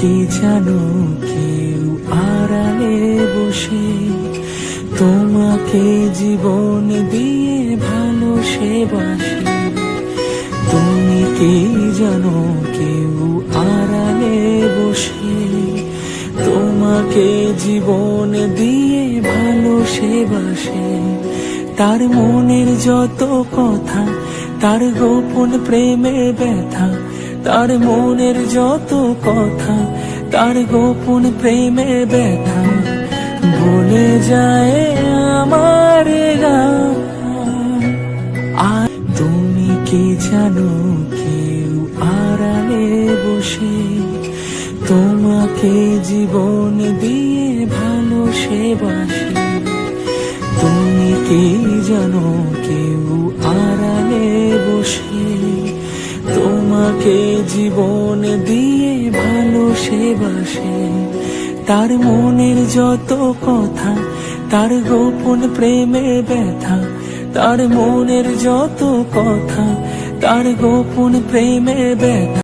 কি জানো কেউ আড়ালে বসে তোমাকে জীবন দিয়ে ভালোবাসে। তুমি কি জানো কেউ আড়ালে বসে তোমাকে জীবন দিয়ে ভালোবাসে। তার মনের যত কথা, তার গোপন প্রেমের ব্যথা, তার মনের যত কথা, তার গোপন প্রেমের ব্যথা বলে যায় আমার গান। আর তুমি কি জানো কেউ আড়ালে বসে তোমাকে জীবন দিয়ে ভালোবাসে। তুমি কি জানো কেউ আড়ালে বসে তোমাকে জীবন দিয়ে ভালোবাসে। তার মনের যত কথা, তার গোপন প্রেমের ব্যথা, তার মনের যত কথা, তার গোপন প্রেমের ব্যথা